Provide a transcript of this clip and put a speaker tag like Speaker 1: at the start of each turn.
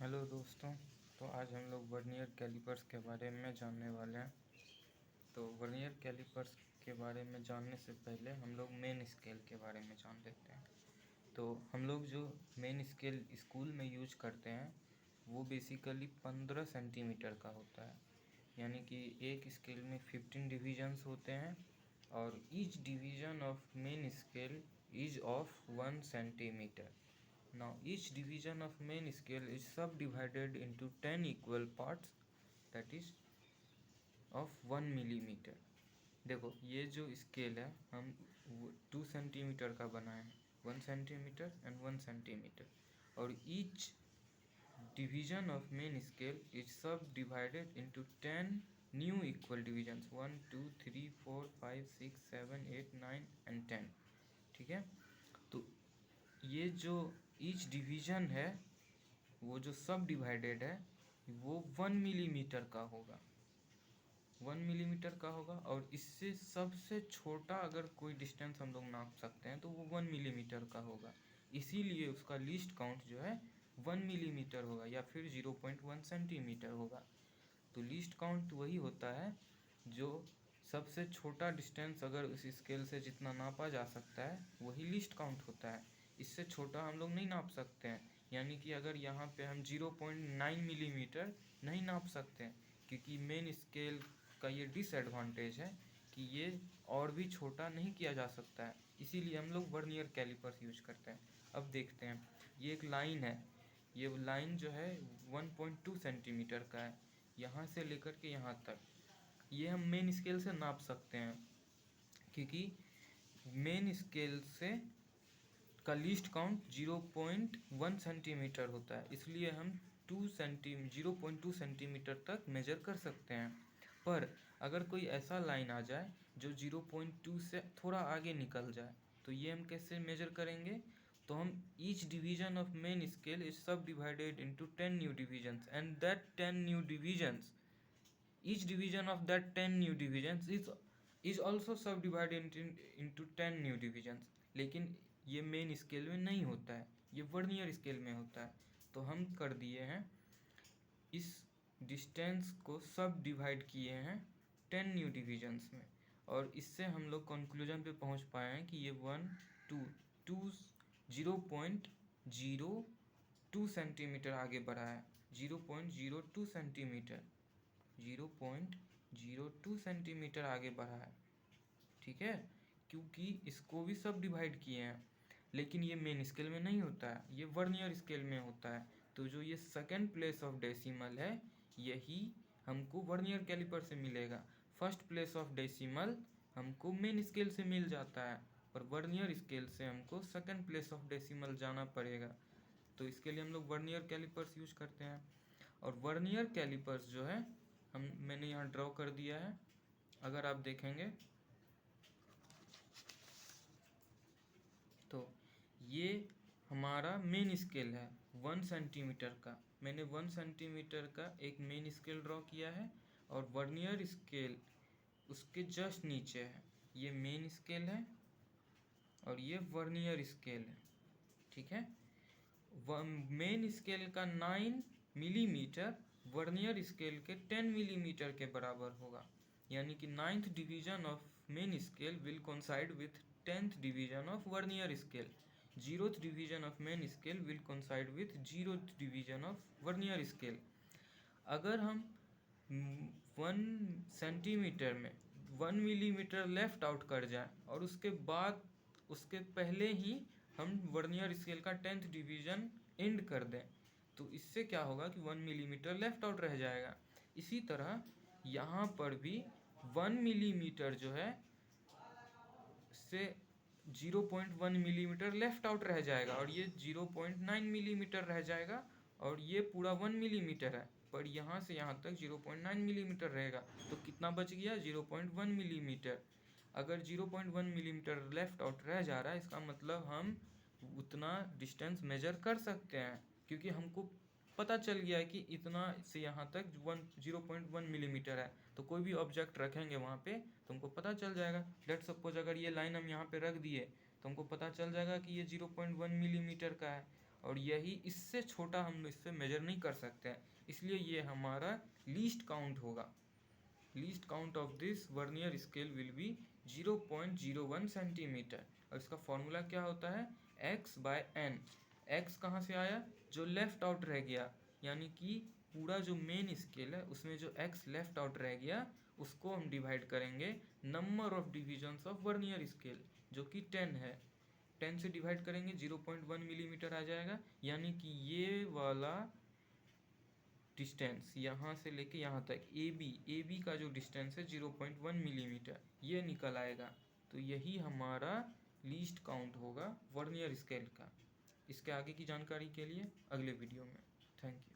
Speaker 1: Hello दोस्तों। तो आज हम लोग वर्नियर कैलिपर्स के बारे में जानने वाले हैं। तो वर्नियर कैलिपर्स के बारे में जानने से पहले हम लोग मेन स्केल के बारे में जान लेते हैं। तो हम लोग जो मेन स्केल स्कूल में यूज करते हैं वो बेसिकली 15 सेंटीमीटर का होता है। यानी कि एक स्केल में 15 डिविजन्स होते हैं और each division of main scale is of 1 centimetre. Now each division of main scale is subdivided into 10 equal parts, that is of 1 millimeter. देखो ये जो स्केल है हम 2 सेंटीमीटर का बनाए हैं, 1 सेंटीमीटर एंड 1 सेंटीमीटर, और each division of main scale is subdivided into 10 new equal divisions, 1 2 3 4 5 6 7 8 9 and 10. ठीक है। तो ये जो ईच डिवीजन है वो जो सब डिवाइडेड है वो 1 मिलीमीटर का होगा, 1 मिलीमीटर का होगा। और इससे सबसे छोटा अगर कोई डिस्टेंस हम लोग नाप सकते हैं तो वो 1 मिलीमीटर का होगा। इसीलिए उसका लीस्ट काउंट जो है 1 मिलीमीटर होगा या फिर 0.1 सेंटीमीटर होगा। तो लीस्ट काउंट वही होता है जो सबसे छोटा डिस्टेंस अगर उस स्केल से जितना नापा जा सकता है वही लीस्ट काउंट होता है। इससे छोटा हम लोग नहीं नाप सकते हैं। यानी कि अगर यहाँ पे हम 0.9 मिलीमीटर नहीं नाप सकते हैं, क्योंकि मेन स्केल का ये डिसएडवांटेज है कि ये और भी छोटा नहीं किया जा सकता है। इसीलिए हम लोग वर्नियर कैलिपर्स यूज करते हैं। अब देखते हैं, ये एक लाइन है, ये लाइन जो है 1.2 सेंटीमीटर का है, यहाँ से लेकर के यहाँ तक। ये हम मेन स्केल से नाप सकते हैं क्योंकि मेन स्केल से का लीस्ट काउंट 0.1 सेंटीमीटर होता है, इसलिए हम 0.2 सेंटीमीटर तक मेजर कर सकते हैं। पर अगर कोई ऐसा लाइन आ जाए जो 0.2 से थोड़ा आगे निकल जाए तो ये हम कैसे मेजर करेंगे? तो हम each division of main scale is subdivided into 10 new divisions and that 10 new divisions, each division of that 10 new divisions is also subdivided into 10 new divisions. लेकिन ये मेन स्केल में नहीं होता है, ये वर्नियर स्केल में होता है। तो हम कर दिए हैं, इस डिस्टेंस को सब डिवाइड किए हैं 10 न्यू डिविजन्स में, और इससे हम लोग कंक्लूजन पे पहुंच पाए हैं कि ये 0.02 सेंटीमीटर आगे बढ़ा है, 0.02 सेंटीमीटर, 0.02 सेंटीमीटर आगे बढ़ा है। ठीक है, क्योंकि इसको भी सब डिवाइड किए हैं। लेकिन ये मेन स्केल में नहीं होता है, ये वर्नियर स्केल में होता है। तो जो ये सेकंड प्लेस ऑफ डेसिमल है यही हमको वर्नियर कैलिपर से मिलेगा। फर्स्ट प्लेस ऑफ डेसिमल हमको मेन स्केल से मिल जाता है, पर वर्नियर स्केल से हमको सेकंड प्लेस ऑफ डेसिमल जाना पड़ेगा। तो इसके लिए हम लोग वर्नियर कैलिपर्स यूज करते हैं। और वर्नियर कैलिपर्स जो है मैंने यहाँ ड्रॉ कर दिया है। अगर आप देखेंगे तो ये हमारा मेन स्केल है 1 सेंटीमीटर का। मैंने 1 सेंटीमीटर का एक मेन स्केल ड्रॉ किया है और वर्नियर स्केल उसके जस्ट नीचे है। ये मेन स्केल है और ये वर्नियर स्केल है। ठीक है, मेन स्केल का 9 मिलीमीटर वर्नियर स्केल के 10 मिलीमीटर के बराबर होगा। यानी कि 9th division of main scale will coincide with 10th division of vernier scale, 0th division of main scale will coincide with 0th division of vernier scale. अगर हम 1 centimetre में 1 millimetre left out कर जाए और उसके बाद उसके पहले ही हम वर्नियर स्केल का 10th डिवीजन एंड कर दें तो इससे क्या होगा कि 1 मिलीमीटर लेफ्ट आउट रह जाएगा। इसी तरह यहाँ पर भी 1 मिलीमीटर जो है से 0.1 मिलीमीटर लेफ्ट आउट रह जाएगा और ये 0.9 मिलीमीटर रह जाएगा, और ये पूरा 1 मिलीमीटर है पर यहाँ से यहाँ तक 0.9 मिलीमीटर रहेगा। तो कितना बच गया? 0.1 मिलीमीटर। अगर 0.1 मिलीमीटर लेफ्ट आउट रह जा रहा है इसका मतलब हम उतना डिस्टेंस मेजर कर सकते हैं, क्योंकि हमको पता चल गया है कि इतना से यहाँ तक 0.1 मिलीमीटर है। तो कोई भी ऑब्जेक्ट रखेंगे वहाँ पे तो हमको पता चल जाएगा। लेट सपोज अगर ये लाइन हम यहाँ पे रख दिए तो हमको पता चल जाएगा कि ये 0.1 मिलीमीटर का है, और यही इससे छोटा हम इससे मेजर नहीं कर सकते हैं, इसलिए ये हमारा लीस्ट काउंट होगा। Least count of this vernier scale will be 0.01 centimetre. और इसका फॉर्मूला क्या होता है, x/n। x कहाँ से आया, जो लेफ्ट आउट रह गया, यानी कि पूरा जो मेन स्केल है उसमें जो x लेफ्ट आउट रह गया उसको हम डिवाइड करेंगे number of divisions of vernier scale, जो कि 10 है। 10 से डिवाइड करेंगे 0.1 मिलीमीटर आ जाएगा, यानी कि ये वाला डिस्टेंस यहाँ से लेके यहाँ तक ए बी का जो डिस्टेंस है 0.1 मिलीमीटर, ये निकल आएगा। तो यही हमारा लीस्ट काउंट होगा वर्नियर स्केल का। इसके आगे की जानकारी के लिए अगले वीडियो में। Thank you.